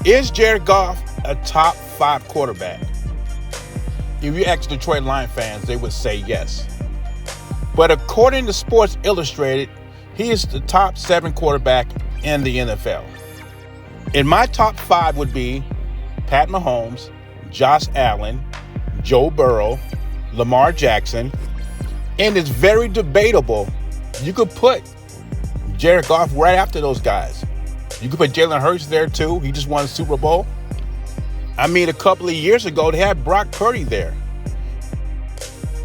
Is Jared Goff a top 5 quarterback? If you ask Detroit Lions fans, they would say yes. But according to Sports Illustrated, he is the top 7 quarterback in the NFL. In my top 5 would be Pat Mahomes, Josh Allen, Joe Burrow, Lamar Jackson, and it's very debatable. You could put Jared Goff right after those guys. You could put Jalen Hurts there too. He just won a Super Bowl. I mean, a couple of years ago, they had Brock Purdy there.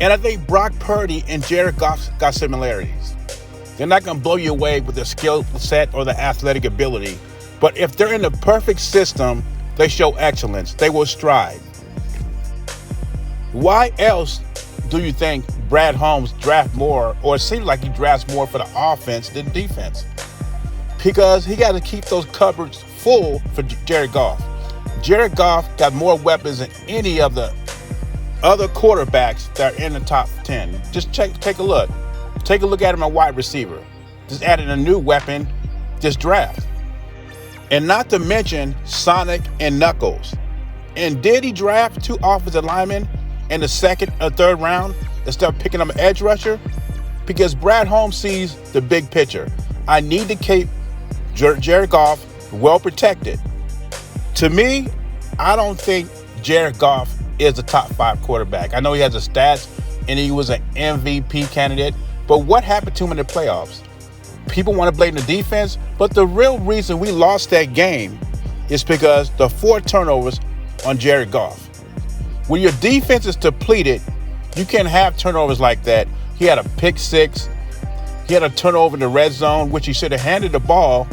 And I think Brock Purdy and Jared Goff got similarities. They're not going to blow you away with their skill set or the athletic ability. But if they're in the perfect system, they show excellence. They will strive. Why else do you think Brad Holmes drafts more, or it seems like he drafts more for the offense than defense? Because he got to keep those cupboards full for Jared Goff. Jared Goff got more weapons than any of the other quarterbacks that are in the top 10. Just take a look. Take a look at him at wide receiver. Just added a new weapon this draft. And not to mention Sonic and Knuckles. And did he draft 2 offensive linemen in the 2nd or 3rd round instead of picking up an edge rusher? Because Brad Holmes sees the big picture. I need to keep Jared Goff well protected. To me, I don't think Jared Goff is a top 5 quarterback. I know he has the stats and he was an MVP candidate, but what happened to him in the playoffs? People want to blame the defense, but the real reason we lost that game is because the 4 turnovers on Jared Goff. When your defense is depleted, you can't have turnovers like that. He had a pick 6. He had a turnover in the red zone, which he should have handed the ball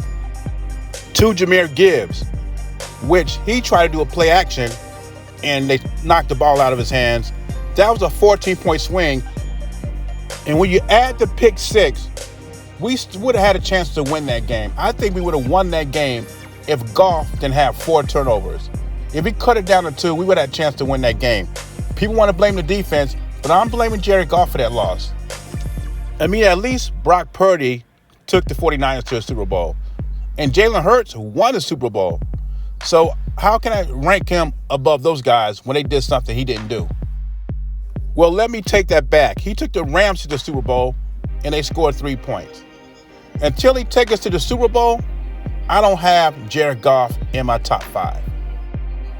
to Jahmyr Gibbs, which he tried to do a play action, and they knocked the ball out of his hands. That was a 14-point swing. And when you add the pick 6, we would have had a chance to win that game. I think we would have won that game if Goff didn't have 4 turnovers. If he cut it down to 2, we would have had a chance to win that game. People want to blame the defense, but I'm blaming Jared Goff for that loss. I mean, at least Brock Purdy took the 49ers to a Super Bowl. And Jalen Hurts won a Super Bowl. So how can I rank him above those guys when they did something he didn't do? Well, let me take that back. He took the Rams to the Super Bowl, and they scored 3 points. Until he takes us to the Super Bowl, I don't have Jared Goff in my top 5.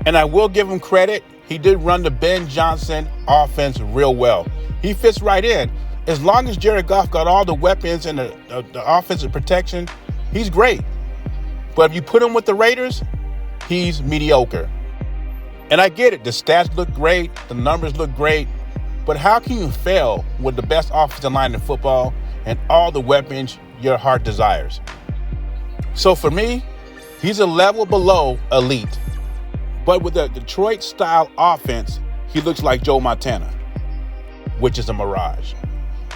And I will give him credit. He did run the Ben Johnson offense real well. He fits right in. As long as Jared Goff got all the weapons and the offensive protection, he's great. But if you put him with the Raiders, he's mediocre. And I get it. The stats look great. The numbers look great. But how can you fail with the best offensive line in football and all the weapons your heart desires? So for me, he's a level below elite. But with a Detroit-style offense, he looks like Joe Montana, which is a mirage.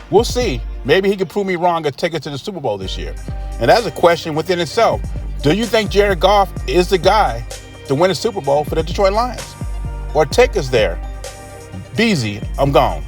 We'll see. Maybe he can prove me wrong and take us to the Super Bowl this year. And that's a question within itself. Do you think Jared Goff is the guy to win a Super Bowl for the Detroit Lions? Or take us there? Beezy, I'm gone.